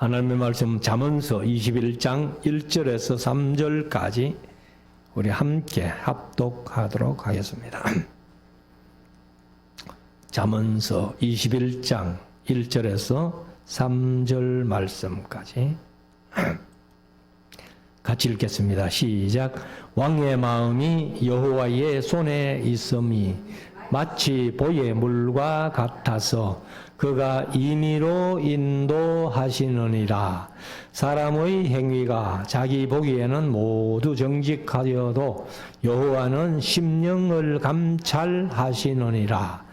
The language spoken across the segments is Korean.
하나님의 말씀 잠언서 21장 1절에서 3절까지 우리 함께 합독하도록 하겠습니다. 잠언서 21장 1절에서 3절 말씀까지 같이 읽겠습니다. 시작. 왕의 마음이 여호와의 손에 있음이 마치 보의 물과 같아서 그가 임의로 인도하시느니라. 사람의 행위가 자기 보기에는 모두 정직하여도 여호와는 심령을 감찰하시느니라.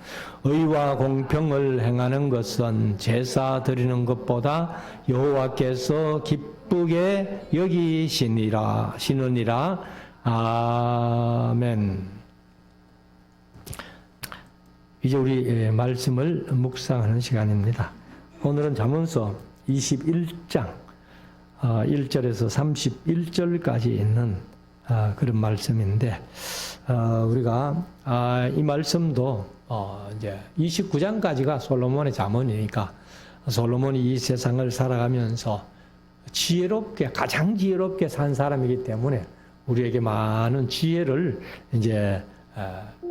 의와 공평을 행하는 것은 제사 드리는 것보다 여호와께서 기쁘게 여기시니라. 아멘. 이제 우리 말씀을 묵상하는 시간입니다. 오늘은 잠언서 21장 1절에서 31절까지 있는 그런 말씀인데, 우리가 이 말씀도 이제 29장까지가 솔로몬의 잠언이니까 솔로몬이 이 세상을 살아가면서 가장 지혜롭게 산 사람이기 때문에 우리에게 많은 지혜를 이제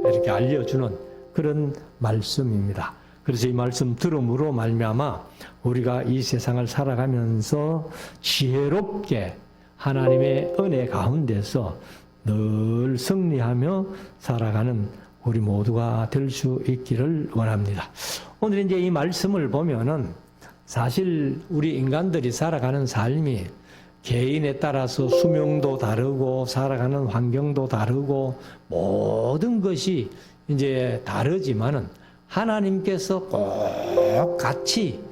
이렇게 알려주는 그런 말씀입니다. 그래서 이 말씀 들음으로 말미암아 우리가 이 세상을 살아가면서 지혜롭게 하나님의 은혜 가운데서 늘 승리하며 살아가는 우리 모두가 될 수 있기를 원합니다. 오늘 이제 이 말씀을 보면은 사실 우리 인간들이 살아가는 삶이 개인에 따라서 수명도 다르고 살아가는 환경도 다르고 모든 것이 이제 다르지만은 하나님께서 꼭 같이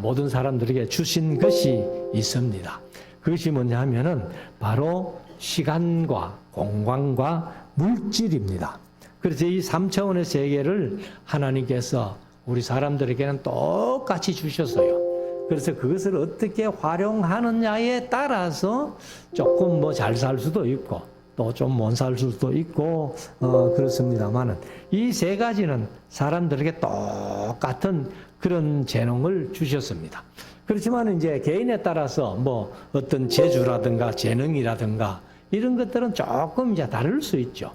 모든 사람들에게 주신 것이 있습니다. 그것이 뭐냐 하면은 바로 시간과 공간과 물질입니다. 그래서 이 3차원의 세계를 하나님께서 우리 사람들에게는 똑같이 주셨어요. 그래서 그것을 어떻게 활용하느냐에 따라서 조금 뭐 잘 살 수도 있고 또 좀 못 살 수도 있고 그렇습니다만은 이 세 가지는 사람들에게 똑같은 그런 재능을 주셨습니다. 그렇지만 이제 개인에 따라서 뭐 어떤 재주라든가 재능이라든가 이런 것들은 조금 이제 다를 수 있죠.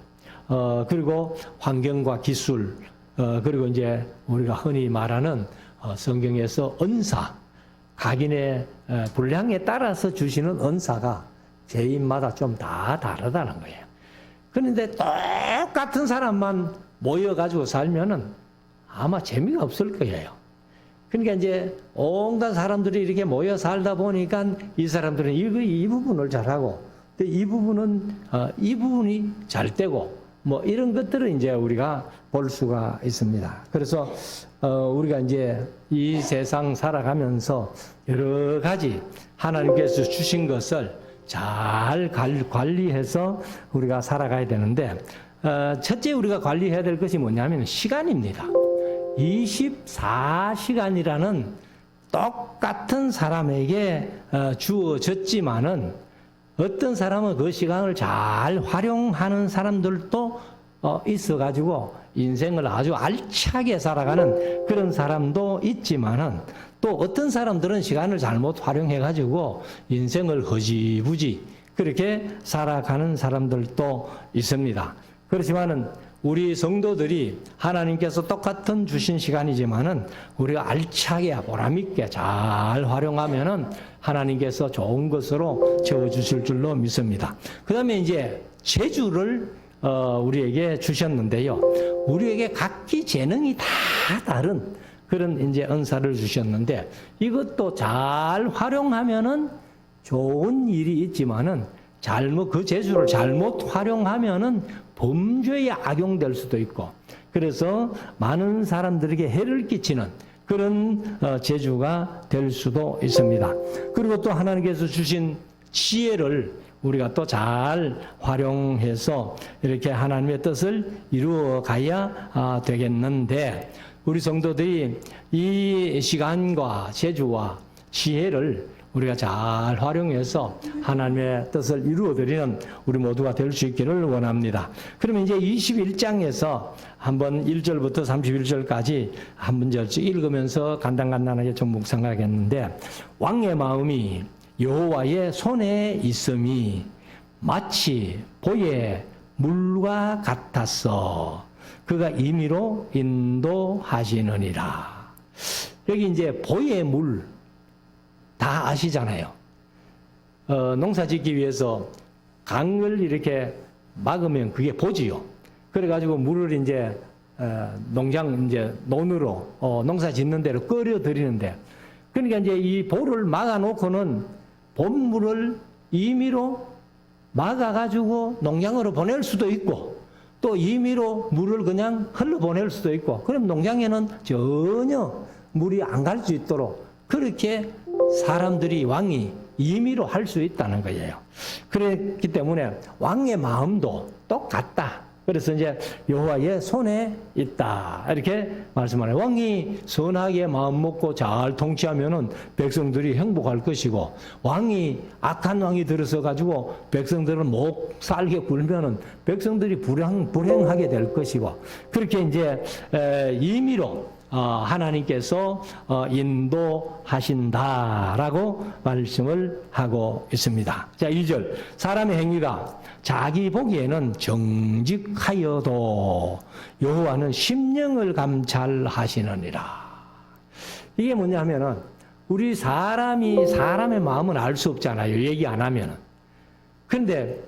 그리고 환경과 기술, 그리고 이제 우리가 흔히 말하는 성경에서 은사, 각인의 분량에 따라서 주시는 은사가 개인마다 좀 다 다르다는 거예요. 그런데 똑같은 사람만 모여가지고 살면은 아마 재미가 없을 거예요. 그러니까 이제 온갖 사람들이 이렇게 모여 살다 보니까 이 사람들은 이 부분을 잘하고 또 이 부분은 이 부분이 잘 되고 뭐 이런 것들을 이제 우리가 볼 수가 있습니다. 그래서 우리가 이제 이 세상 살아가면서 여러 가지 하나님께서 주신 것을 잘 관리해서 우리가 살아가야 되는데, 첫째 우리가 관리해야 될 것이 뭐냐면 시간입니다. 24시간이라는 똑같은 사람에게 주어졌지만은 어떤 사람은 그 시간을 잘 활용하는 사람들도 있어가지고 인생을 아주 알차게 살아가는 그런 사람도 있지만은 또 어떤 사람들은 시간을 잘못 활용해가지고 인생을 허지부지 그렇게 살아가는 사람들도 있습니다. 그렇지만은 우리 성도들이 하나님께서 똑같은 주신 시간이지만은 우리가 알차게 보람있게 잘 활용하면은 하나님께서 좋은 것으로 채워주실 줄로 믿습니다. 그 다음에 이제 재주를 우리에게 주셨는데요. 우리에게 각기 재능이 다 다른 그런 이제 은사를 주셨는데 이것도 잘 활용하면은 좋은 일이 있지만은 그 재주를 잘못 활용하면은 범죄에 악용될 수도 있고 그래서 많은 사람들에게 해를 끼치는 그런 재주가 될 수도 있습니다. 그리고 또 하나님께서 주신 지혜를 우리가 또 잘 활용해서 이렇게 하나님의 뜻을 이루어 가야 되겠는데 우리 성도들이 이 시간과 재주와 지혜를 우리가 잘 활용해서 하나님의 뜻을 이루어드리는 우리 모두가 될 수 있기를 원합니다. 그러면 이제 21장에서 한번 1절부터 31절까지 한 문절씩 읽으면서 간단간단하게 좀 묵상하겠는데, 왕의 마음이 여호와의 손에 있음이 마치 보의 물과 같았어. 그가 임의로 인도하시느니라. 여기 이제 보의 물 다 아시잖아요. 농사 짓기 위해서 강을 이렇게 막으면 그게 보지요. 그래가지고 물을 이제 농장 이제 논으로 농사 짓는 데로 끌어 들이는데, 그러니까 이제 이 보를 막아놓고는 본물을 임의로 막아가지고 농장으로 보낼 수도 있고, 또 임의로 물을 그냥 흘러 보낼 수도 있고, 그럼 농장에는 전혀 물이 안 갈 수 있도록 그렇게 사람들이, 왕이 임의로 할 수 있다는 거예요. 그렇기 때문에 왕의 마음도 똑같다. 그래서 이제 여호와의 손에 있다, 이렇게 말씀하네요. 왕이 선하게 마음 먹고 잘 통치하면은 백성들이 행복할 것이고, 왕이 악한 왕이 들어서 가지고 백성들은 못 살게 굴면은 백성들이 불행하게 될 것이고, 그렇게 이제 임의로 하나님께서 인도하신다라고 말씀을 하고 있습니다. 자, 2절. 사람의 행위가 자기 보기에는 정직하여도 여호와는 심령을 감찰하시느니라. 이게 뭐냐면은, 우리 사람이 사람의 마음은 알 수 없잖아요, 얘기 안 하면은. 근데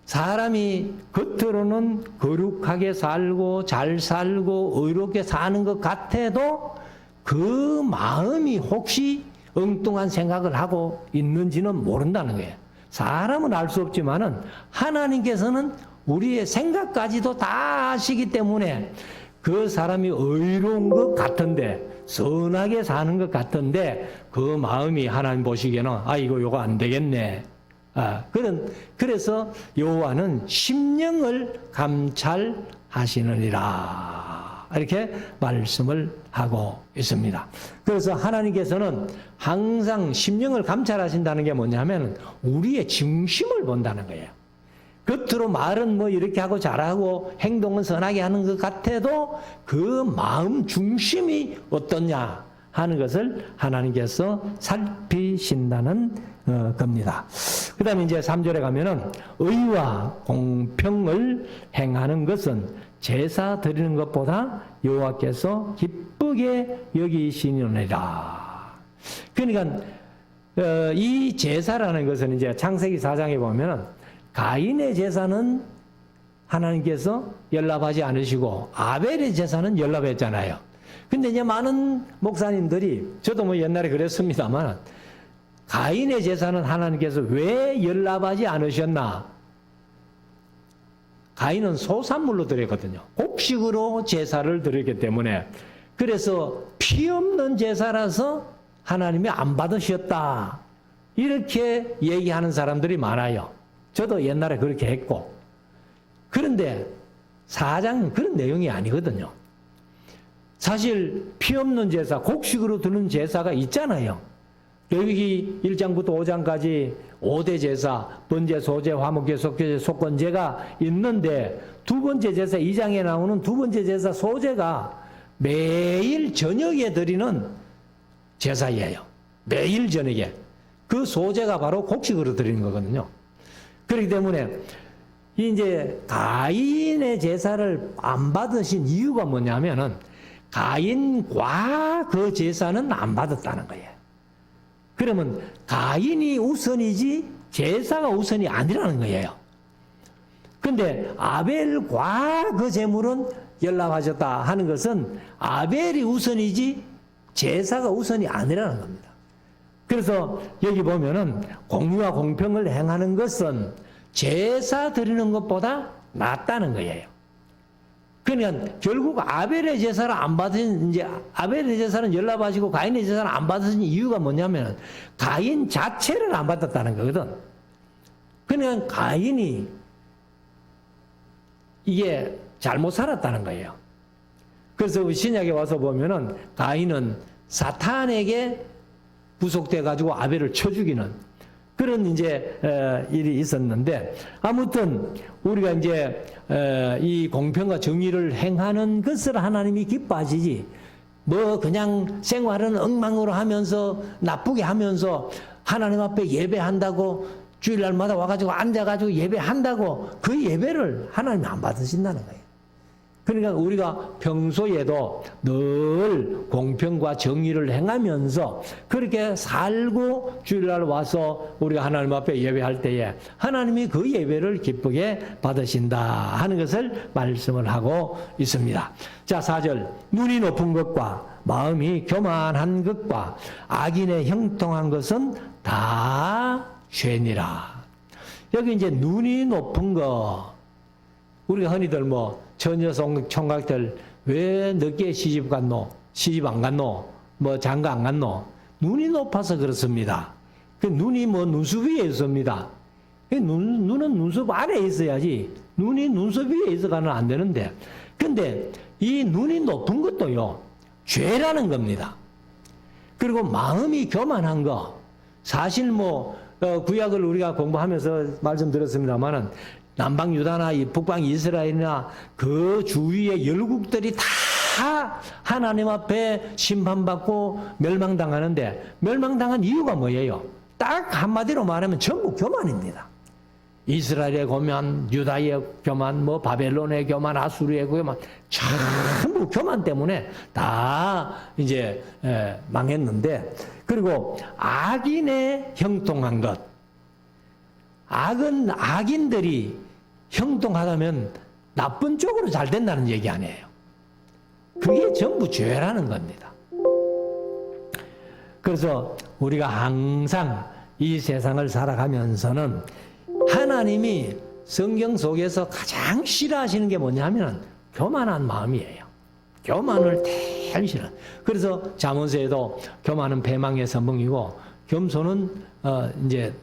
사람이 겉으로는 거룩하게 살고 잘 살고 의롭게 사는 것 같아도 그 마음이 혹시 엉뚱한 생각을 하고 있는지는 모른다는 거예요. 사람은 알 수 없지만은 하나님께서는 우리의 생각까지도 다 아시기 때문에, 그 사람이 의로운 것 같은데, 선하게 사는 것 같은데, 그 마음이 하나님 보시기에는 이거 요거 안 되겠네. 그래서 여호와는 심령을 감찰하시느니라, 이렇게 말씀을 하고 있습니다. 그래서 하나님께서는 항상 심령을 감찰하신다는 게 뭐냐면 우리의 중심을 본다는 거예요. 겉으로 말은 뭐 이렇게 하고 잘하고 행동은 선하게 하는 것 같아도 그 마음 중심이 어떠냐 하는 것을 하나님께서 살피신다는 겁니다. 그 다음에 이제 3절에 가면은 의와 공평을 행하는 것은 제사 드리는 것보다 여호와께서 기쁘게 여기시느니라. 그러니까 이 제사라는 것은 이제 창세기 4장에 보면은 가인의 제사는 하나님께서 연락하지 않으시고 아벨의 제사는 연락했잖아요. 근데 이제 많은 목사님들이, 저도 뭐 옛날에 그랬습니다만, 가인의 제사는 하나님께서 왜 연락하지 않으셨나? 가인은 소산물로 드렸거든요. 곡식으로 제사를 드렸기 때문에, 그래서 피 없는 제사라서 하나님이 안 받으셨다, 이렇게 얘기하는 사람들이 많아요. 저도 옛날에 그렇게 했고. 그런데 4장은 그런 내용이 아니거든요. 사실 피 없는 제사, 곡식으로 드는 제사가 있잖아요. 레위기 1장부터 5장까지 5대 제사, 번제, 소제, 화목제, 속죄제, 속건제가 있는데, 두 번째 제사 2장에 나오는 두 번째 제사 소제가 매일 저녁에 드리는 제사예요. 매일 저녁에. 그 소제가 바로 곡식으로 드리는 거거든요. 그렇기 때문에 이제 가인의 제사를 안 받으신 이유가 뭐냐면은, 가인과 그 제사는 안 받았다는 거예요. 그러면 가인이 우선이지 제사가 우선이 아니라는 거예요. 근데 아벨과 그 제물은 연락하셨다 하는 것은 아벨이 우선이지 제사가 우선이 아니라는 겁니다. 그래서 여기 보면은 공의와 공평을 행하는 것은 제사 드리는 것보다 낫다는 거예요. 그러니까 결국 아벨의 제사를 안 받으신, 이제 아벨의 제사는 연락하시고 가인의 제사를 안 받으신 이유가 뭐냐면 가인 자체를 안 받았다는 거거든. 그러니까 가인이 이게 잘못 살았다는 거예요. 그래서 신약에 와서 보면은 가인은 사탄에게 구속돼 가지고 아벨을 쳐 죽이는 그런 이제 일이 있었는데, 아무튼 우리가 이제 이 공평과 정의를 행하는 것을 하나님이 기뻐하시지, 뭐 그냥 생활은 엉망으로 하면서 나쁘게 하면서 하나님 앞에 예배한다고 주일날마다 와가지고 앉아가지고 예배한다고 그 예배를 하나님이 안 받으신다는 거예요. 그러니까 우리가 평소에도 늘 공평과 정의를 행하면서 그렇게 살고 주일날 와서 우리가 하나님 앞에 예배할 때에 하나님이 그 예배를 기쁘게 받으신다 하는 것을 말씀을 하고 있습니다. 자, 4절. 눈이 높은 것과 마음이 교만한 것과 악인의 형통한 것은 다 죄니라. 여기 이제 눈이 높은 거, 우리가 흔히들 뭐 처녀 총각들 왜 늦게 시집 갔노? 시집 안 갔노? 뭐 장가 안 갔노? 눈이 높아서 그렇습니다. 그 눈이 뭐 눈썹 위에 있습니다. 눈은 눈썹 아래에 있어야지 눈이 눈썹 위에 있어가는 안 되는데, 근데 이 눈이 높은 것도요 죄라는 겁니다. 그리고 마음이 교만한 거, 사실 뭐 구약을 우리가 공부하면서 말씀드렸습니다만은 남방 유다나 북방 이스라엘이나 그 주위의 열국들이 다 하나님 앞에 심판받고 멸망당하는데, 멸망당한 이유가 뭐예요? 딱 한마디로 말하면 전부 교만입니다. 이스라엘의 교만, 유다의 교만, 뭐 바벨론의 교만, 아수르의 교만, 전부 교만 때문에 다 이제 망했는데, 그리고 악인의 형통한 것, 악은 악인들이 형통하다면 나쁜 쪽으로 잘 된다는 얘기 아니에요. 그게 전부 죄라는 겁니다. 그래서 우리가 항상 이 세상을 살아가면서는 하나님이 성경 속에서 가장 싫어하시는 게 뭐냐면 교만한 마음이에요. 교만을 제일 싫어. 그래서 잠언서에도 교만은 패망의 선봉이고 겸손은 이제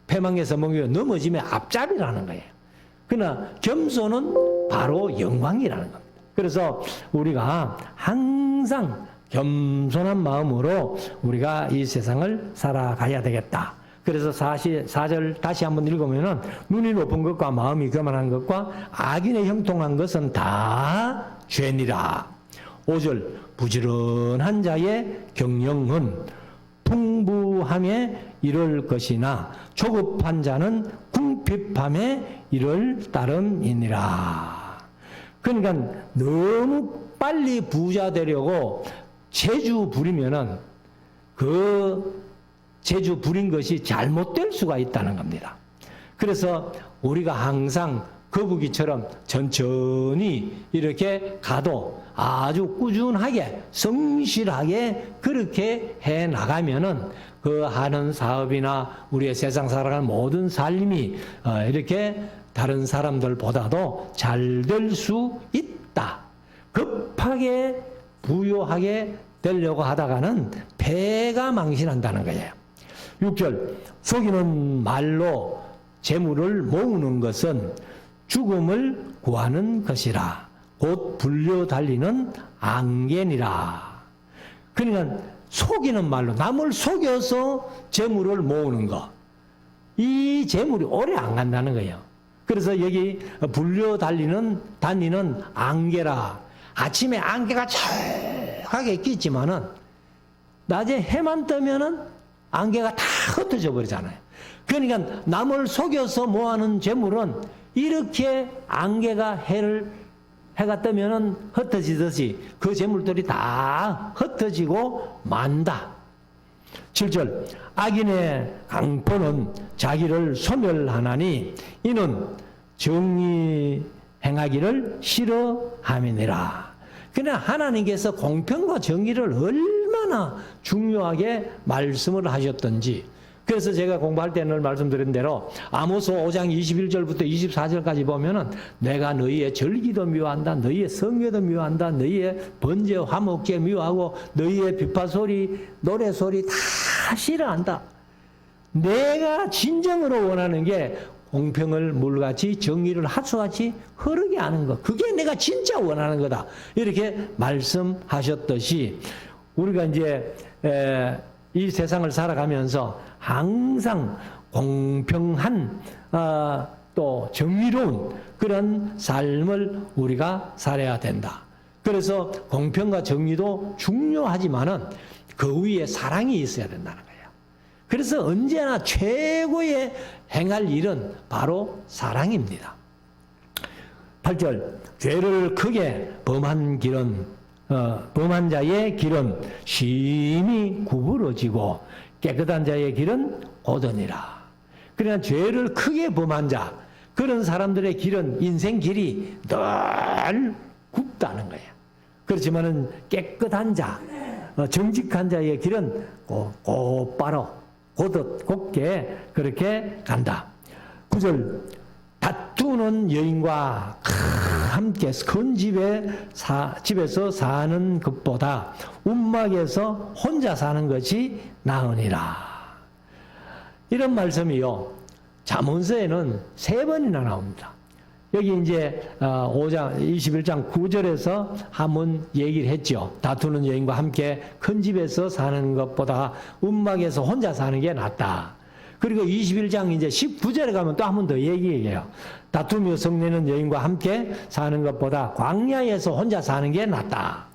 패망의 선봉이고 넘어지면 앞잡이라는 거예요. 그러나 겸손은 바로 영광이라는 겁니다. 그래서 우리가 항상 겸손한 마음으로 우리가 이 세상을 살아가야 되겠다. 그래서 4절 다시 한번 읽으면은 눈이 높은 것과 마음이 교만한 것과 악인의 형통한 것은 다 죄니라. 5절 부지런한 자의 경영은 풍부함에 이를 것이나 조급한 자는 궁핍함에 이를 따름이니라. 그러니까 너무 빨리 부자 되려고 재주 부리면은 그 재주 부린 것이 잘못될 수가 있다는 겁니다. 그래서 우리가 항상 거북이처럼 천천히 이렇게 가도 아주 꾸준하게 성실하게 그렇게 해 나가면은 그 하는 사업이나 우리의 세상 살아가는 모든 삶이 이렇게 다른 사람들보다도 잘 될 수 있다. 급하게 부유하게 되려고 하다가는 배가 망신한다는 거예요. 6절 속이는 말로 재물을 모으는 것은 죽음을 구하는 것이라 곧 불려 달리는 안개니라. 그러니까 속이는 말로 남을 속여서 재물을 모으는 거, 이 재물이 오래 안 간다는 거예요. 그래서 여기 불려 다니는 안개라. 아침에 안개가 찰하게 끼지만은 낮에 해만 뜨면은 안개가 다 흩어져 버리잖아요. 그러니까 남을 속여서 모아놓은 재물은 이렇게 안개가 해가 뜨면은 흩어지듯이 그 재물들이 다 흩어지고 만다. 7절 악인의 강포는 자기를 소멸하나니 이는 정의 행하기를 싫어함이니라. 그러나 하나님께서 공평과 정의를 얼마나 중요하게 말씀을 하셨던지, 그래서 제가 공부할 때 늘 말씀드린 대로 아모스 5장 21절부터 24절까지 보면은 내가 너희의 절기도 미워한다, 너희의 성회도 미워한다, 너희의 번제 화목제 미워하고 너희의 비파소리 노래소리 다 싫어한다. 내가 진정으로 원하는 게 공평을 물같이 정의를 하수같이 흐르게 하는 것, 그게 내가 진짜 원하는 거다. 이렇게 말씀하셨듯이 우리가 이제 이 세상을 살아가면서 항상 공평한 또 정의로운 그런 삶을 우리가 살아야 된다. 그래서 공평과 정의도 중요하지만은 그 위에 사랑이 있어야 된다는 거예요. 그래서 언제나 최고의 행할 일은 바로 사랑입니다. 8절, 죄를 크게 범한 자의 길은 심히 구부러지고 깨끗한 자의 길은 오더니라. 그러나 죄를 크게 범한 자, 그런 사람들의 길은 인생 길이 늘 굽다는 거예요. 그렇지만은 깨끗한 자, 정직한 자의 길은 곧바로 곧게 그렇게 간다. 9절, 다투는 여인과 함께 큰 집에서 사는 것보다 움막에서 혼자 사는 것이 나으니라. 이런 말씀이요, 잠언서에는 3번이나 나옵니다. 여기 이제 5장 21장 9절에서 한번 얘기를 했죠. 다투는 여인과 함께 큰 집에서 사는 것보다 움막에서 혼자 사는 게 낫다. 그리고 21장 이제 19절에 가면 또 한 번 더 얘기해요. 다투며 성내는 여인과 함께 사는 것보다 광야에서 혼자 사는 게 낫다.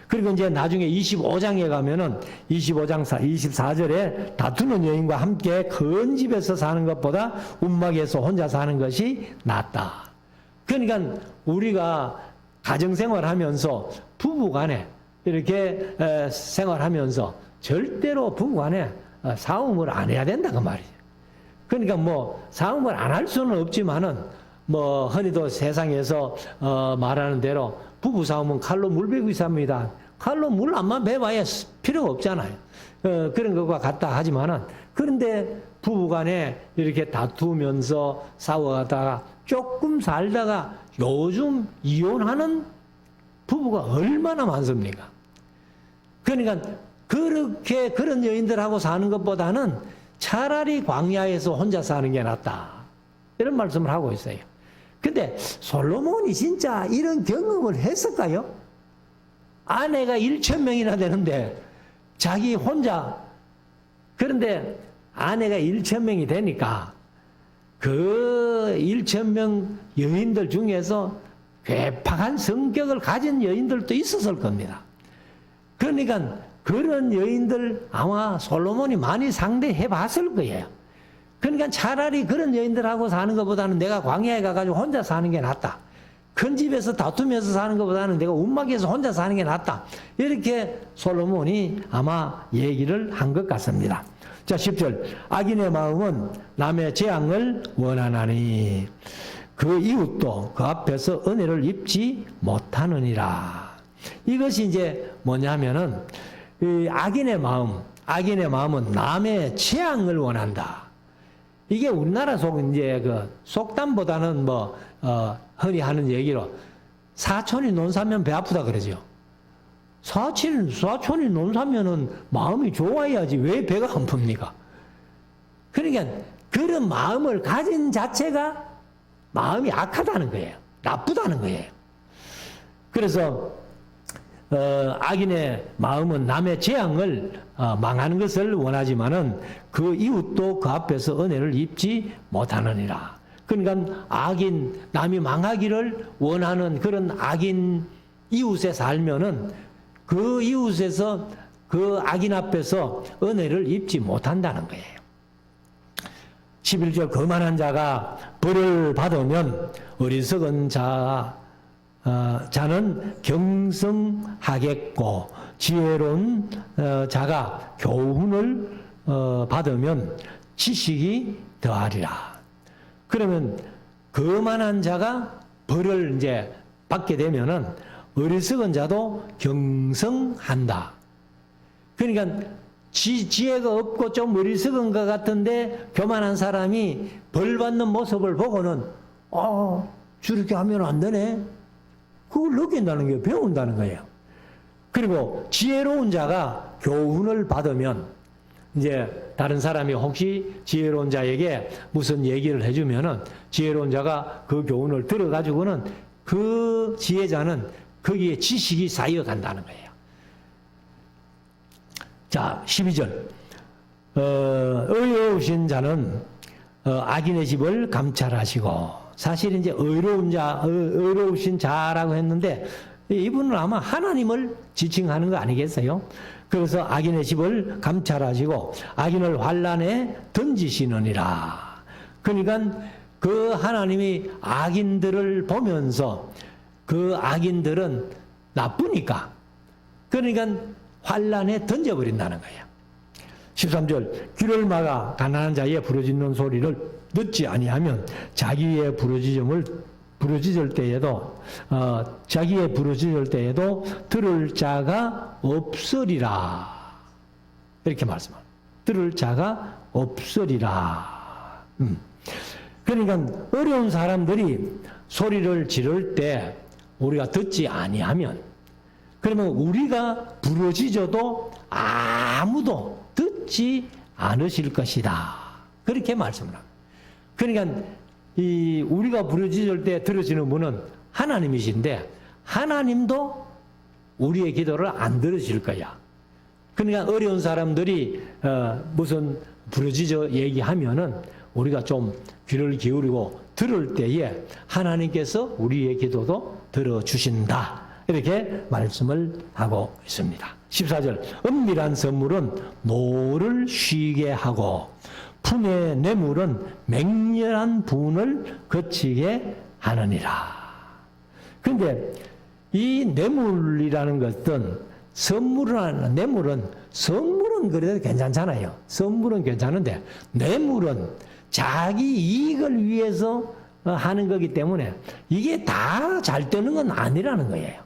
그리고 이제 나중에 25장에 가면은 25장 24절에 다투는 여인과 함께 큰 집에서 사는 것보다 움막에서 혼자 사는 것이 낫다. 그러니까 우리가 가정생활하면서 부부간에 이렇게 생활하면서 절대로 부부간에 싸움을 안 해야 된다 그 말이죠. 그러니까 뭐 싸움을 안 할 수는 없지만은 뭐 흔히도 세상에서 말하는 대로 부부 싸움은 칼로 물베기 싸움이다. 칼로 물 안만 베봐야 필요가 없잖아요. 그런 것과 같다 하지만은 그런데 부부간에 이렇게 다투면서 싸워가다가 조금 살다가 요즘 이혼하는 부부가 얼마나 많습니까? 그러니까 그렇게 그런 여인들하고 사는 것보다는 차라리 광야에서 혼자 사는 게 낫다. 이런 말씀을 하고 있어요. 근데 솔로몬이 진짜 이런 경험을 했을까요? 아내가 1,000명이나 되는데 자기 혼자, 그런데 아내가 1,000명이 되니까 그 1,000명 여인들 중에서 괴팍한 성격을 가진 여인들도 있었을 겁니다. 그러니까 그런 여인들 아마 솔로몬이 많이 상대해 봤을 거예요. 그러니까 차라리 그런 여인들하고 사는 것보다는 내가 광야에 가가지고 혼자 사는 게 낫다. 큰 집에서 다투면서 사는 것보다는 내가 움막에서 혼자 사는 게 낫다. 이렇게 솔로몬이 아마 얘기를 한 것 같습니다. 자, 10절. 악인의 마음은 남의 재앙을 원하나니 그 이웃도 그 앞에서 은혜를 입지 못하느니라. 이것이 이제 뭐냐면은 이 악인의 마음은 남의 재앙을 원한다. 이게 우리나라 이제 그 속담보다는 흔히 하는 얘기로 사촌이 논 사면 배 아프다 그러죠. 사촌이 논 사면은 마음이 좋아야지 왜 배가 아픕니까? 그러니까 그런 마음을 가진 자체가 마음이 악하다는 거예요. 나쁘다는 거예요. 그래서 악인의 마음은 남의 재앙을 망하는 것을 원하지만은 그 이웃도 그 앞에서 은혜를 입지 못하느니라. 그러니까 남이 망하기를 원하는 그런 악인 이웃에 살면은 그 이웃에서 그 악인 앞에서 은혜를 입지 못한다는 거예요. 11절, 거만한 자가 벌을 받으면 어리석은 자는 경성하겠고 지혜로운 자가 교훈을 받으면 지식이 더하리라. 그러면 거만한 자가 벌을 이제 받게 되면은 어리석은 자도 경성한다. 그러니까 지혜가 없고 좀 어리석은 것 같은데 교만한 사람이 벌 받는 모습을 보고는 저렇게 하면 안 되네. 그걸 느낀다는 게 배운다는 거예요. 그리고 지혜로운 자가 교훈을 받으면 이제 다른 사람이 혹시 지혜로운 자에게 무슨 얘기를 해주면은 지혜로운 자가 그 교훈을 들어가지고는 그 지혜자는 거기에 지식이 쌓여간다는 거예요. 자, 12절. 의로우신 자는 악인의 집을 감찰하시고, 사실 이제 의로우신 자라고 했는데 이분은 아마 하나님을 지칭하는 거 아니겠어요? 그래서 악인의 집을 감찰하시고 악인을 환란에 던지시느니라. 그러니까 그 하나님이 악인들을 보면서 그 악인들은 나쁘니까, 그러니까 환란에 던져버린다는 거예요. 13절, 귀를 막아 가난한 자의 부르짖는 소리를 듣지 아니하면 자기의 부르짖을 때에도 들을 자가 없으리라. 이렇게 말씀합니다. 들을 자가 없으리라. 그러니까 어려운 사람들이 소리를 지를 때 우리가 듣지 아니하면, 그러면 우리가 부르짖어도 아무도 듣지 않으실 것이다. 그렇게 말씀을 합니다. 그러니까 우리가 부르짖을 때 들으시는 분은 하나님이신데 하나님도 우리의 기도를 안 들으실 거야. 그러니까 어려운 사람들이 무슨 부르짖어 얘기하면은 우리가 좀 귀를 기울이고 들을 때에 하나님께서 우리의 기도도 들어주신다. 이렇게 말씀을 하고 있습니다. 14절, 은밀한 선물은 노를 쉬게 하고 품의 뇌물은 맹렬한 분을 거치게 하느니라. 그런데 이 뇌물이라는 것은 선물은 그래도 괜찮잖아요. 선물은 괜찮은데 뇌물은 자기 이익을 위해서 하는 거기 때문에 이게 다 잘 되는 건 아니라는 거예요.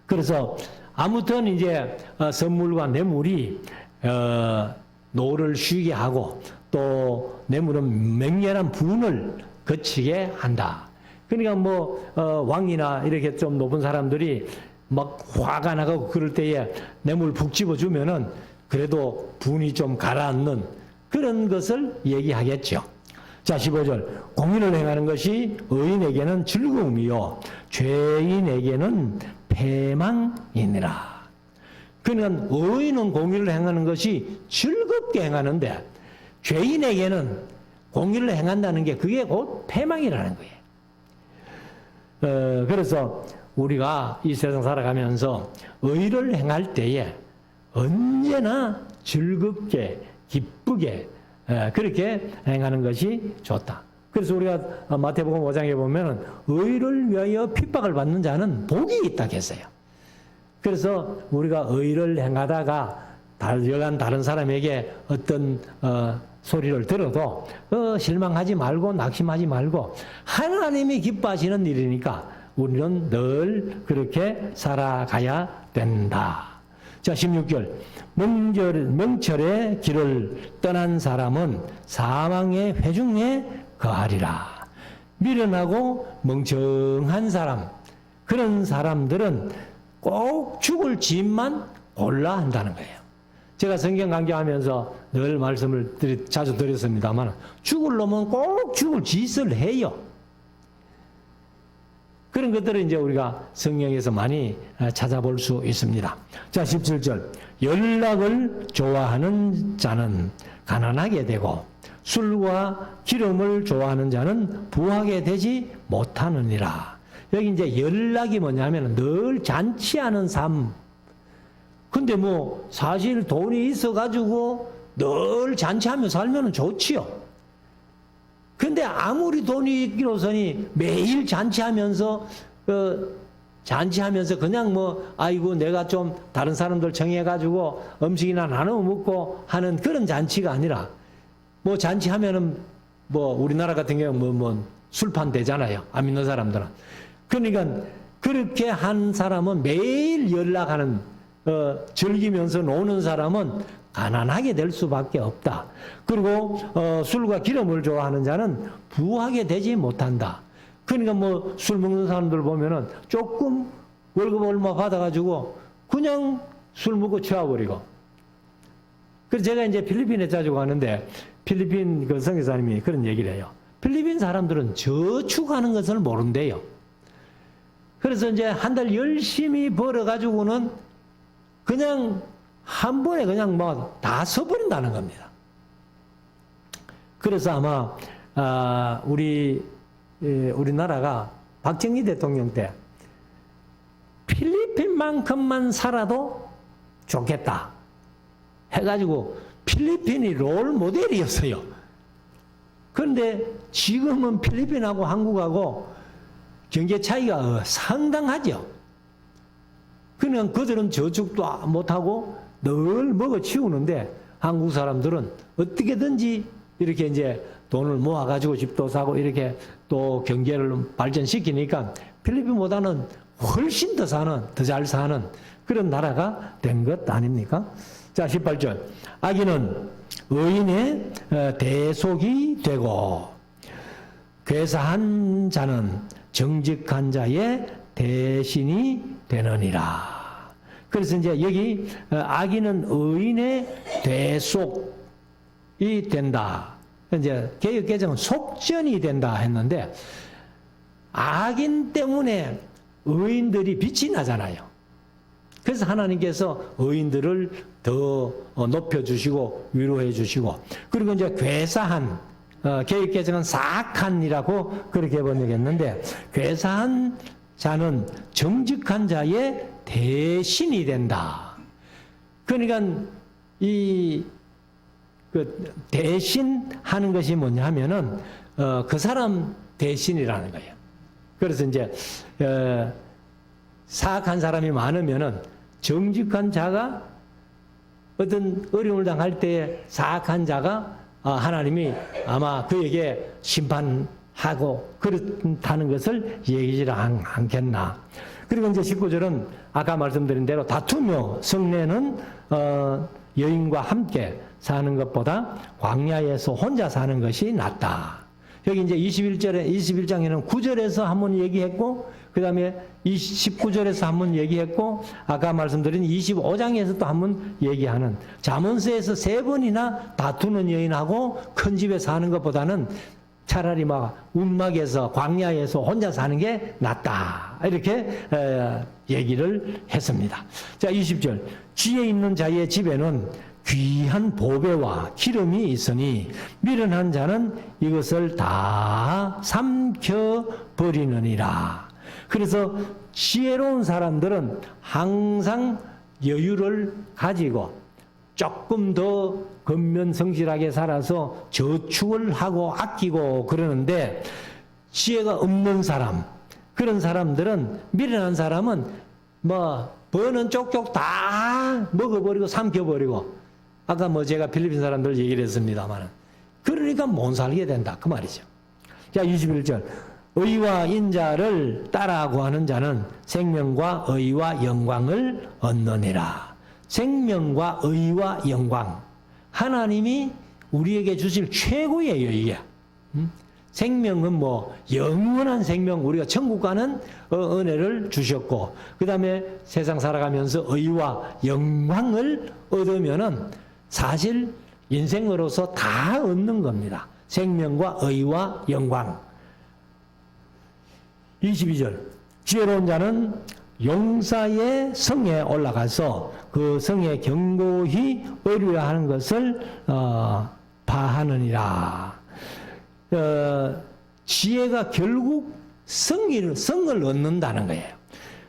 그래서 아무튼 이제 선물과 뇌물이 노를 쉬게 하고 또 뇌물은 맹렬한 분을 거치게 한다. 그러니까 왕이나 이렇게 좀 높은 사람들이 막 화가 나고 그럴 때에 뇌물 푹 집어주면은 그래도 분이 좀 가라앉는 그런 것을 얘기하겠죠. 자, 15절. 공의를 행하는 것이 의인에게는 즐거움이요 죄인에게는 패망이니라. 그러니까 의인은 공의를 행하는 것이 즐겁게 행하는데 죄인에게는 공의를 행한다는 게 그게 곧 패망이라는 거예요. 그래서 우리가 이 세상 살아가면서 의를 행할 때에 언제나 즐겁게 기쁘게 그렇게 행하는 것이 좋다. 그래서 우리가 마태복음 5장에 보면 의를 위하여 핍박을 받는 자는 복이 있다 했어요. 그래서 우리가 의를 행하다가 다른 사람에게 어떤 소리를 들어도 실망하지 말고 낙심하지 말고 하나님이 기뻐하시는 일이니까 우리는 늘 그렇게 살아가야 된다. 자, 16절. 명철의 길을 떠난 사람은 사망의 회중에 거하리라. 미련하고 멍청한 사람, 그런 사람들은 꼭 죽을 짓만 골라 한다는 거예요. 제가 성경 강좌하면서 늘 말씀을 자주 드렸습니다만 죽을 놈은 꼭 죽을 짓을 해요. 그런 것들을 이제 우리가 성경에서 많이 찾아볼 수 있습니다. 자, 17절. 연락을 좋아하는 자는 가난하게 되고 술과 기름을 좋아하는 자는 부하게 되지 못하느니라. 여기 이제 연락이 뭐냐면 늘 잔치하는 삶. 근데 사실 돈이 있어가지고 늘 잔치하며 살면 좋지요. 근데 아무리 돈이 있기로서니 매일 잔치하면서 그냥 아이고 내가 좀 다른 사람들 정해가지고 음식이나 나눠 먹고 하는 그런 잔치가 아니라 잔치하면은 우리나라 같은 경우 술판 되잖아요. 안 믿는 사람들은. 그러니까 그렇게 한 사람은 매일 연락하는 즐기면서 노는 사람은 가난하게 될 수밖에 없다. 그리고 술과 기름을 좋아하는 자는 부하게 되지 못한다. 그러니까 술 먹는 사람들 보면은 조금 월급 얼마 받아가지고 그냥 술 먹고 취해버리고. 그래서 제가 이제 필리핀에 자주 가는데 필리핀 그 선교사님이 그런 얘기를 해요. 필리핀 사람들은 저축하는 것을 모른대요. 그래서 이제 한 달 열심히 벌어가지고는 그냥 한 번에 그냥 뭐 다 써버린다는 겁니다. 그래서 아마 우리나라가 박정희 대통령 때 필리핀만큼만 살아도 좋겠다 해가지고 필리핀이 롤 모델이었어요. 그런데 지금은 필리핀하고 한국하고 경제 차이가 상당하죠. 그냥 그들은 저축도 못하고 늘 먹어치우는데 한국 사람들은 어떻게든지 이렇게 이제 돈을 모아가지고 집도 사고 이렇게 또 경제를 발전시키니까 필리핀보다는 훨씬 더 잘 사는 그런 나라가 된 것 아닙니까? 자, 18절. 악인은 의인의 대속이 되고 괴사한 자는 정직한 자의 대신이 되느니라. 그래서 이제 여기 악인은 의인의 대속이 된다. 이제 개역개정은 속전이 된다 했는데 악인 때문에 의인들이 빛이 나잖아요. 그래서 하나님께서 의인들을 더 높여주시고 위로해 주시고 그리고 이제 괴사한 개역개정은 사악한이라고 그렇게 번역했는데 괴사한 자는 정직한 자의 대신이 된다. 그러니까 그 대신하는 것이 뭐냐 하면은 그 사람 대신이라는 거예요. 그래서 이제 사악한 사람이 많으면은 정직한 자가 어떤 어려움을 당할 때 사악한 자가 하나님이 아마 그에게 심판하고 그렇다는 것을 얘기질 않겠나. 그리고 이제 19절은 아까 말씀드린 대로 다투며 성내는 여인과 함께 사는 것보다 광야에서 혼자 사는 것이 낫다. 여기 이제 21장에는 9절에서 한번 얘기했고, 그 다음에 19절에서 한번 얘기했고, 아까 말씀드린 25장에서 또 한번 얘기하는 잠언서에서 3번이나 다투는 여인하고 큰 집에 사는 것보다는 차라리 막 운막에서 광야에서 혼자 사는 게 낫다. 이렇게 얘기를 했습니다. 자, 20절. 지혜 있는 자의 집에는 귀한 보배와 기름이 있으니 미련한 자는 이것을 다 삼켜버리느니라. 그래서 지혜로운 사람들은 항상 여유를 가지고 조금 더 근면성실하게 살아서 저축을 하고 아끼고 그러는데 지혜가 없는 사람, 그런 사람들은 미련한 사람은 뭐 버는 쪽쪽 다 먹어버리고 삼켜버리고 아까 뭐 제가 필리핀 사람들 얘기를 했습니다만 그러니까 못 살게 된다 그 말이죠. 자, 21절. 의와 인자를 따라 구하는 자는 생명과 의와 영광을 얻느니라. 생명과 의와 영광. 하나님이 우리에게 주실 최고의 여유야. 생명은 뭐 영원한 생명, 우리가 천국 가는 은혜를 주셨고, 그 다음에 세상 살아가면서 의와 영광을 얻으면은 사실 인생으로서 다 얻는 겁니다. 생명과 의와 영광. 22절. 지혜로운 자는 용사의 성에 올라가서 그 성에 견고히 의뢰하는 것을 바하느니라. 지혜가 결국 성을 얻는다는 거예요.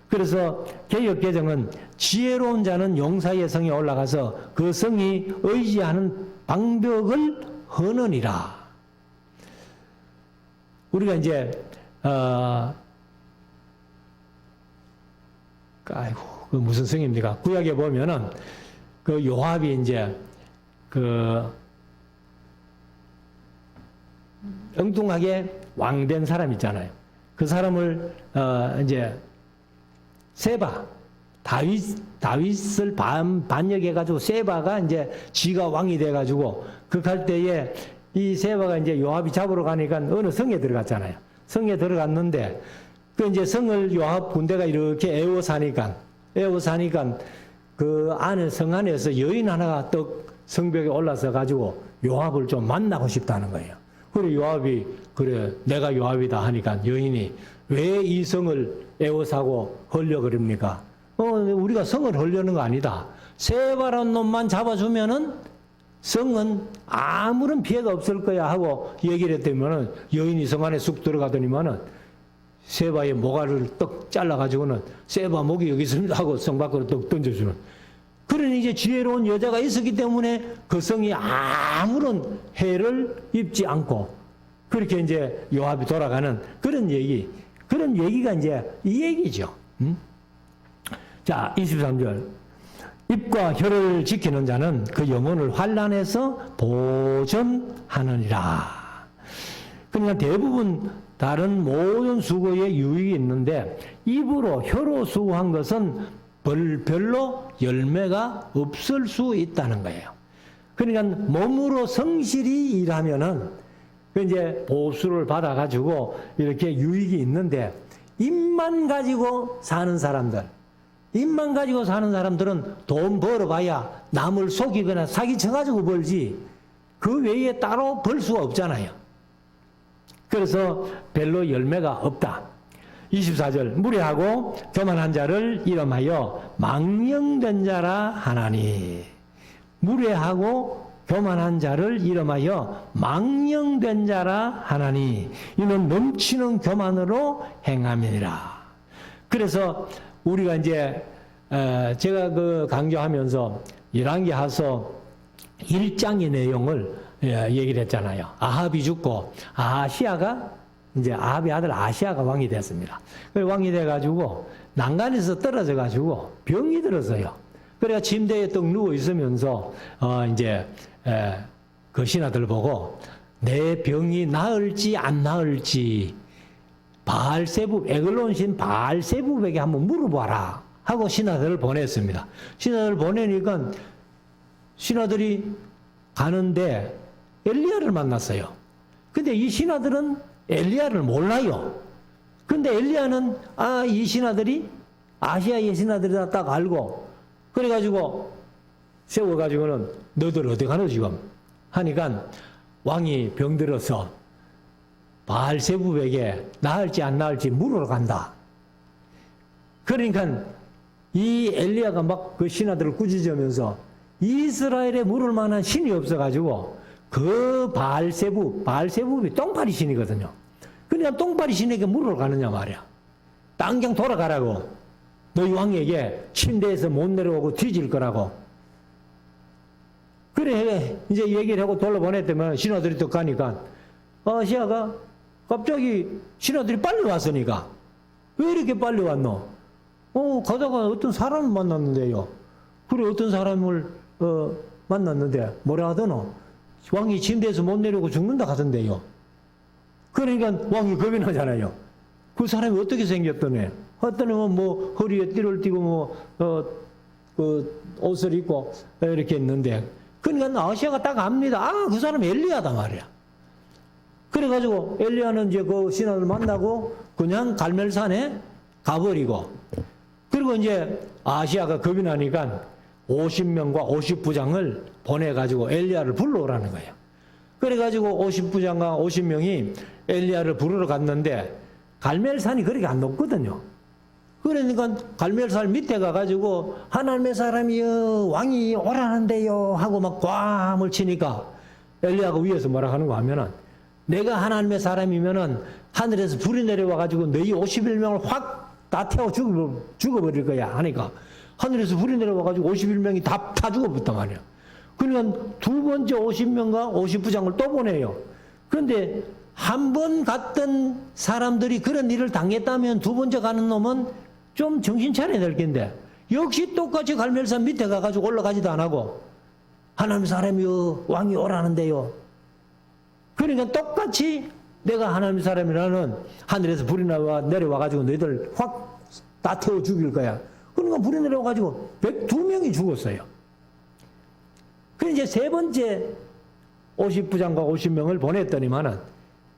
그래서 개역개정은 지혜로운 자는 용사의 성에 올라가서 그 성이 의지하는 방벽을 허느니라. 우리가 이제 아이고, 그 무슨 성입니까? 구약에 보면은 그 요압이 이제 그 엉뚱하게 왕된 사람 있잖아요. 그 사람을 이제 세바 다윗을 반역해가지고 세바가 이제 지가 왕이 돼가지고 그할 때에 이 세바가 이제 요압이 잡으러 가니까 어느 성에 들어갔잖아요. 성에 들어갔는데 그 이제 성을 요압 군대가 이렇게 에워 사니까 그 안에 성 안에서 여인 하나가 떡 성벽에 올라서 가지고 요압을 좀 만나고 싶다는 거예요. 그래 요압이 그래 내가 요압이다 하니까 여인이 왜 이 성을 에워사고 헐려 그럽니까? 우리가 성을 헐려는 거 아니다. 세바라는 놈만 잡아주면은 성은 아무런 피해가 없을 거야 하고 얘기를 했더니만은 여인이 성 안에 쑥 들어가더니만은 세바의 모가를 떡 잘라가지고는 세바 목이 여기 있습니다 하고 성 밖으로 떡 던져주는. 그러니 이제 지혜로운 여자가 있었기 때문에 그 성이 아무런 해를 입지 않고 그렇게 이제 요압이 돌아가는 그런 얘기가 이제 이 얘기죠. 자, 23절. 입과 혀를 지키는 자는 그 영혼을 환난에서 보전하느니라. 그러니까 대부분 다른 모든 수고에 유익이 있는데 입으로 혀로 수고한 것은 별로 열매가 없을 수 있다는 거예요. 그러니까 몸으로 성실히 일하면은 이제 보수를 받아가지고 이렇게 유익이 있는데 입만 가지고 사는 사람들은 돈 벌어봐야 남을 속이거나 사기쳐가지고 벌지 그 외에 따로 벌 수가 없잖아요. 그래서 별로 열매가 없다. 24절. 무례하고 교만한 자를 이름하여 망령된 자라 하나니. 무례하고 교만한 자를 이름하여 망령된 자라 하나니. 이는 넘치는 교만으로 행함이니라. 그래서 우리가 이제 제가 그 강조하면서 열왕기하서 1장의 내용을 얘기를 했잖아요. 아합이 죽고 이제 아합의 아들 아시아가 왕이 됐습니다. 왕이 돼가지고 난간에서 떨어져가지고 병이 들었어요. 그래가 침대에 떡 누워 있으면서 이제 그 신하들 보고 내 병이 나을지 안 나을지 바알세붑 에글론 신 바알세붑에게 한번 물어봐라 하고 신하들을 보냈습니다. 신하들을 보내니까 신하들이 가는데 엘리야를 만났어요. 근데 이 신하들은 엘리야를 몰라요. 근데 엘리야는 이 신하들이 아시아의 신하들이다 딱 알고 그래가지고 세워가지고는 너들 어디 가노 지금 하니까 왕이 병들어서 바알세붑에게 나을지 안 나을지 물으러 간다. 그러니까 이 엘리야가 막 그 신하들을 꾸짖으면서 이스라엘에 물을 만한 신이 없어가지고 그 바알세붑이 똥파리 신이거든요. 그러니까 똥파리 신에게 물으러 가느냐 말이야. 당장 돌아가라고. 너희 왕에게 침대에서 못 내려오고 뒤질 거라고. 그래 이제 얘기를 하고 돌려보냈더니 신하들이 또 가니까 아시아가 갑자기 신하들이 빨리 왔으니까 왜 이렇게 빨리 왔노? 가다가 어떤 사람을 만났는데요. 그래 어떤 사람을 만났는데 뭐라 하더노? 왕이 침대에서 못 내려오고 죽는다 하던데요. 그러니까 왕이 겁이 나잖아요. 그 사람이 어떻게 생겼더니 어떤 뭐 허리에 띠를 띠고 그 옷을 입고 이렇게 있는데 그러니까 아시아가 딱 압니다. 그 사람 엘리야다 말이야. 그래가지고 엘리야는 이제 그 신하를 만나고 그냥 갈멜산에 가버리고 그리고 이제 아시아가 겁이 나니까 50명과 50부장을 보내가지고 엘리야를 불러오라는 거예요. 그래가지고 50부장과 50명이 엘리야를 부르러 갔는데 갈멜산이 그렇게 안 높거든요. 그러니까 갈멜산 밑에 가가지고 하나님의 사람이여 왕이 오라는데요 하고 막 꽝을 치니까 엘리야가 위에서 뭐라 하는 거 하면은 내가 하나님의 사람이면은 하늘에서 불이 내려와가지고 너희 51명을 확 다 태워 죽어버릴 거야 하니까 하늘에서 불이 내려와가지고 51명이 다 죽어버렸단 말이야. 그러니까 두 번째 50명과 50부장을 또 보내요. 그런데 한 번 갔던 사람들이 그런 일을 당했다면 두 번째 가는 놈은 좀 정신 차려야 될 텐데 역시 똑같이 갈멜산 밑에 가가지고 올라가지도 안 하고 하나님 사람이요 왕이 오라는데요. 그러니까 똑같이 내가 하나님 사람이라는 하늘에서 불이 내려와가지고 너희들 확 다 태워 죽일 거야. 그러니까 불이 내려와가지고 102명이 죽었어요. 그래서 이제 세 번째 50부장과 50명을 보냈더니만은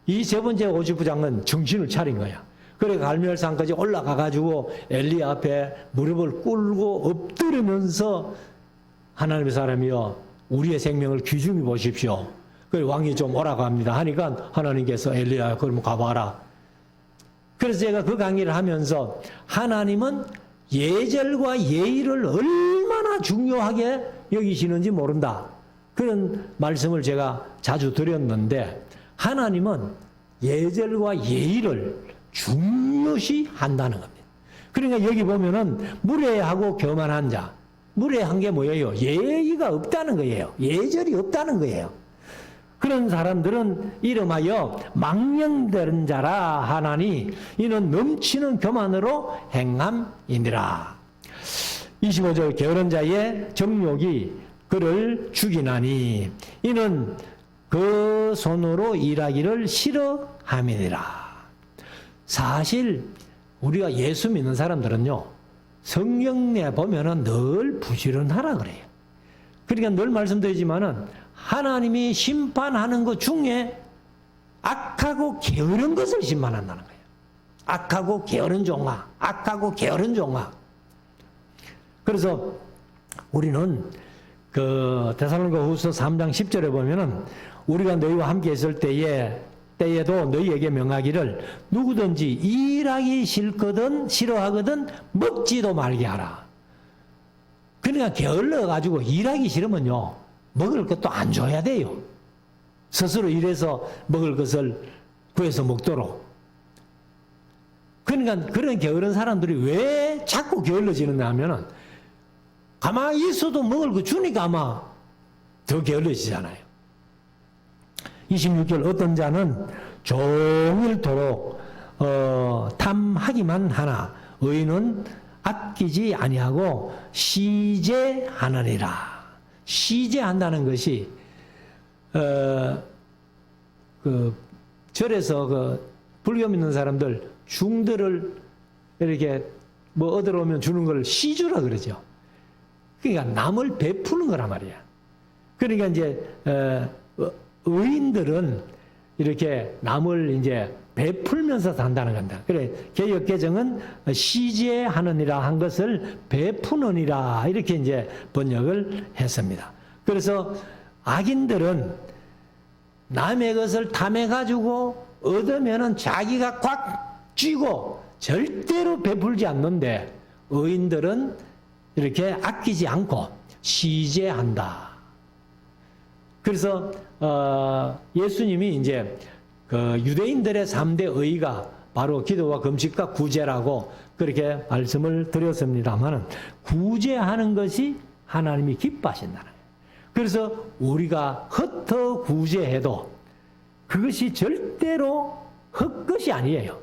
이 세 번째 50부장은 정신을 차린 거야. 그래 갈멜산까지 올라가가지고 엘리야 앞에 무릎을 꿇고 엎드리면서 하나님의 사람이여 우리의 생명을 귀중히 보십시오. 그래 왕이 좀 오라고 합니다. 하니까 하나님께서 엘리야 그러면 가봐라. 그래서 제가 그 강의를 하면서 하나님은 예절과 예의를 얼마나 얼마나 중요하게 여기시는지 모른다. 그런 말씀을 제가 자주 드렸는데 하나님은 예절과 예의를 중요시 한다는 겁니다. 그러니까 여기 보면은 무례하고 교만한 자, 무례한 게 뭐예요? 예의가 없다는 거예요. 예절이 없다는 거예요. 그런 사람들은 이름하여 망령된 자라 하나니 이는 넘치는 교만으로 행함이니라. 25절 게으른 자의 정욕이 그를 죽이나니 이는 그 손으로 일하기를 싫어함이니라. 사실 우리가 예수 믿는 사람들은요, 성경에 보면은 늘 부지런하라 그래요. 그러니까 늘 말씀드리지만은 하나님이 심판하는 것 중에 악하고 게으른 것을 심판한다는 거예요. 악하고 게으른 종아, 악하고 게으른 종아. 그래서 우리는 그 데살로니가후서 3장 10절에 보면은 우리가 너희와 함께 있을 때에도 너희에게 명하기를 누구든지 일하기 싫거든 싫어하거든 먹지도 말게 하라. 그러니까 게을러 가지고 일하기 싫으면요, 먹을 것도 안 줘야 돼요. 스스로 일해서 먹을 것을 구해서 먹도록. 그러니까 그런 게으른 사람들이 왜 자꾸 게을러지느냐 하면은 가만히 있어도 먹을 거 주니까 아마 더 게을러지잖아요. 26절 어떤 자는 종일토록 탐하기만 하나 의인은 아끼지 아니하고 시제하느니라. 시제한다는 것이 그 절에서 그 불교 믿는 사람들 중들을 이렇게 뭐 얻으러 오면 주는 걸 시주라 그러죠. 그러니까 남을 베푸는 거란 말이야. 그러니까 이제 의인들은 이렇게 남을 이제 베풀면서 산다는 겁니다. 그래 개역 개정은 시제하느니라 한 것을 베푸느니라 이렇게 이제 번역을 했습니다. 그래서 악인들은 남의 것을 탐해 가지고 얻으면은 자기가 꽉 쥐고 절대로 베풀지 않는데 의인들은 이렇게 아끼지 않고 시제한다. 그래서 예수님이 이제 그 유대인들의 3대 의가 바로 기도와 금식과 구제라고 그렇게 말씀을 드렸습니다만 구제하는 것이 하나님이 기뻐하신다는 거예요. 그래서 우리가 흩어 구제해도 그것이 절대로 헛것이 아니에요.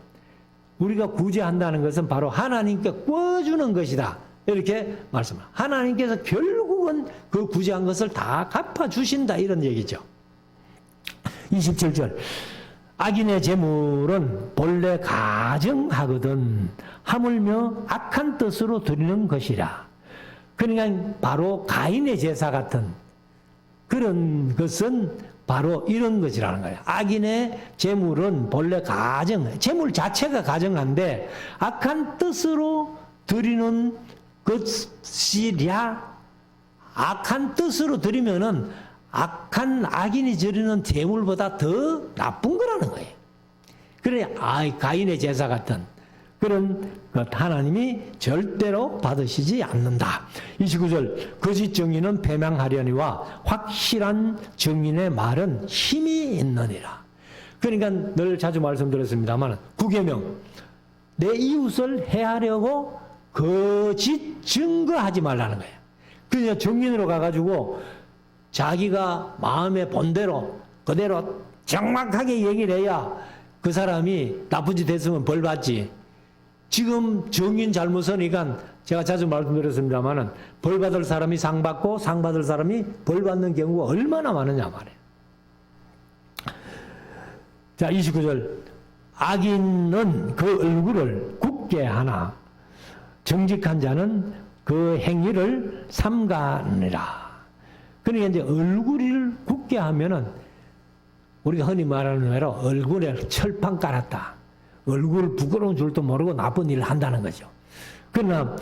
우리가 구제한다는 것은 바로 하나님께 꿔주는 것이다. 이렇게 말씀합니다. 하나님께서 결국은 그 구제한 것을 다 갚아주신다. 이런 얘기죠. 27절. 악인의 재물은 본래 가증하거든 하물며 악한 뜻으로 드리는 것이라. 그러니까 바로 가인의 제사 같은 그런 것은 바로 이런 것이라는 거예요. 악인의 재물은 본래 재물 자체가 가증한데 악한 뜻으로 드리는 것이랴. 악한 뜻으로 드리면은 악한 악인이 드리는 재물보다 더 나쁜 거라는 거예요. 그래 가인의 제사 같은 그런 것 하나님이 절대로 받으시지 않는다. 29절 거짓 정의는 패망하려니와 확실한 정인의 말은 힘이 있느니라. 그러니까 늘 자주 말씀드렸습니다만 9계명 내 이웃을 해하려고 거짓 증거하지 말라는 거예요. 그냥 정인으로 가가지고 자기가 마음에 본대로 그대로 정확하게 얘기를 해야 그 사람이 나쁜 짓 했으면 벌 받지. 지금 정인 잘못 서니까 제가 자주 말씀드렸습니다만 벌 받을 사람이 상 받고 상 받을 사람이 벌 받는 경우가 얼마나 많으냐 말이에요. 자 29절 악인은 그 얼굴을 굳게 하나 정직한 자는 그 행위를 삼가느니라. 그러니까 이제 얼굴을 굳게 하면은 우리가 흔히 말하는 대로 얼굴에 철판 깔았다. 얼굴 부끄러운 줄도 모르고 나쁜 일을 한다는 거죠. 그러나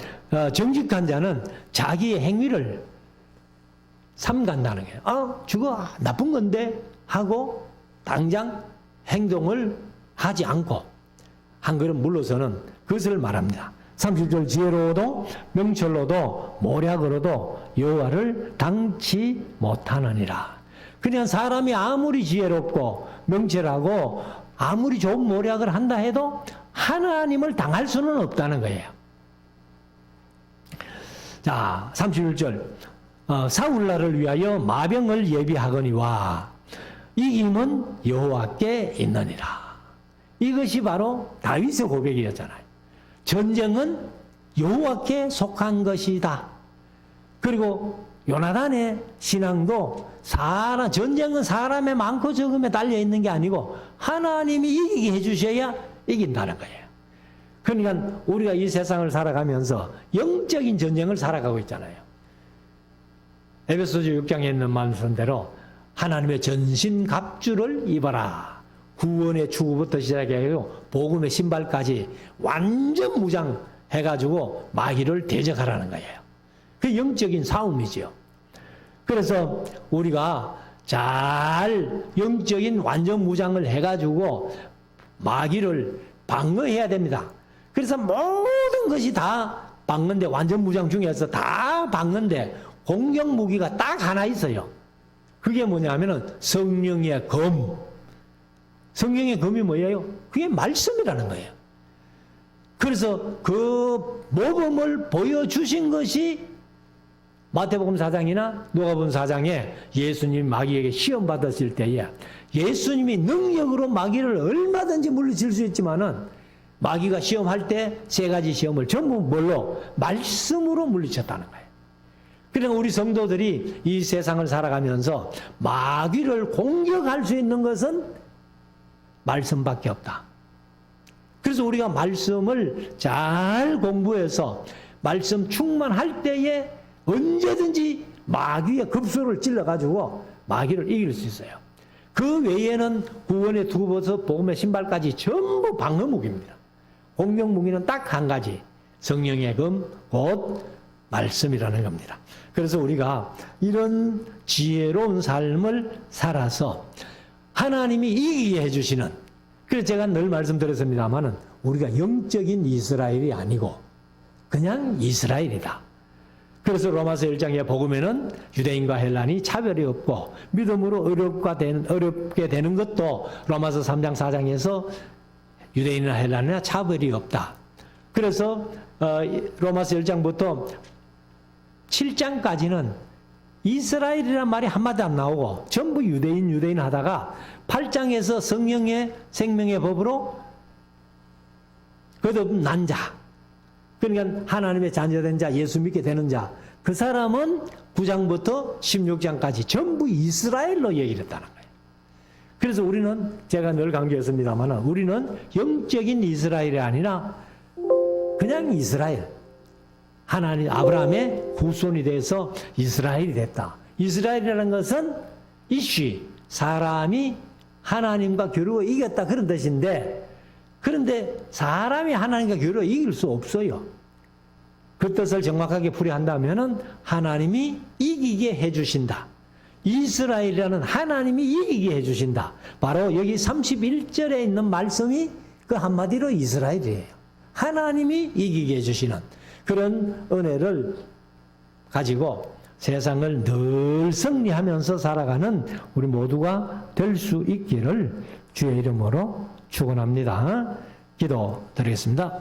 정직한 자는 자기의 행위를 삼간다는 거예요. 저거 나쁜 건데 하고 당장 행동을 하지 않고 한 걸음 물러서는 그것을 말합니다. 30절 지혜로워도 명철로도 모략으로도 여호와를 당치 못하느니라. 그냥 사람이 아무리 지혜롭고 명철하고 아무리 좋은 모략을 한다 해도 하나님을 당할 수는 없다는 거예요. 자, 31절 사울나를 위하여 마병을 예비하거니와 이김은 여호와께 있느니라. 이것이 바로 다윗의 고백이었잖아요. 전쟁은 여호와께 속한 것이다. 그리고 요나단의 신앙도 전쟁은 사람의 많고 적음에 달려있는 게 아니고 하나님이 이기게 해주셔야 이긴다는 거예요. 그러니까 우리가 이 세상을 살아가면서 영적인 전쟁을 살아가고 있잖아요. 에베소서 6장에 있는 말씀대로 하나님의 전신갑주를 입어라. 구원의 추구부터 시작해서 복음의 신발까지 완전 무장해가지고 마귀를 대적하라는 거예요. 그 영적인 싸움이죠. 그래서 우리가 잘 영적인 완전 무장을 해가지고 마귀를 방어해야 됩니다. 그래서 모든 것이 다 방어인데, 완전 무장 중에서 다 방어인데 공격 무기가 딱 하나 있어요. 그게 뭐냐면은 성령의 검. 성령의 검이 뭐예요? 그게 말씀이라는 거예요. 그래서 그 모범을 보여주신 것이 마태복음 4장이나 누가복음 4장에 예수님이 마귀에게 시험 받았을 때에 예수님이 능력으로 마귀를 얼마든지 물리칠 수 있지만은 마귀가 시험할 때 세 가지 시험을 전부 뭘로? 말씀으로 물리쳤다는 거예요. 그러니까 우리 성도들이 이 세상을 살아가면서 마귀를 공격할 수 있는 것은 말씀밖에 없다. 그래서 우리가 말씀을 잘 공부해서 말씀 충만할 때에 언제든지 마귀의 급소를 찔러가지고 마귀를 이길 수 있어요. 그 외에는 구원의 두버섯, 복음의 신발까지 전부 방어 무기입니다. 공격 무기는 딱 한 가지, 성령의 검, 곧 말씀이라는 겁니다. 그래서 우리가 이런 지혜로운 삶을 살아서 하나님이 이기게 해주시는, 그래서 제가 늘 말씀드렸습니다마는 우리가 영적인 이스라엘이 아니고 그냥 이스라엘이다. 그래서 로마서 1장에 복음에는 유대인과 헬란이 차별이 없고 믿음으로 어렵게 되는 것도 로마서 3장 4장에서 유대인이나 헬란이나 차별이 없다. 그래서 로마서 1장부터 7장까지는 이스라엘이란 말이 한마디 안 나오고 전부 유대인 하다가 8장에서 성령의 생명의 법으로 거듭난 자, 그러니까 하나님의 자녀된 자, 예수 믿게 되는 자, 그 사람은 9장부터 16장까지 전부 이스라엘로 얘기를 했다는 거예요. 그래서 우리는, 제가 늘 강조했습니다만 우리는 영적인 이스라엘이 아니라 그냥 이스라엘, 하나님 아브라함의 후손이 돼서 이스라엘이 됐다. 이스라엘이라는 것은 이슈, 사람이 하나님과 겨루어 이겼다, 그런 뜻인데, 그런데 사람이 하나님과 겨루어 이길 수 없어요. 그 뜻을 정확하게 풀이한다면은 하나님이 이기게 해주신다. 이스라엘이라는 하나님이 이기게 해주신다. 바로 여기 31절에 있는 말씀이 그 한마디로 이스라엘이에요. 하나님이 이기게 해주시는 그런 은혜를 가지고 세상을 늘 승리하면서 살아가는 우리 모두가 될 수 있기를 주의 이름으로 축원합니다. 기도 드리겠습니다.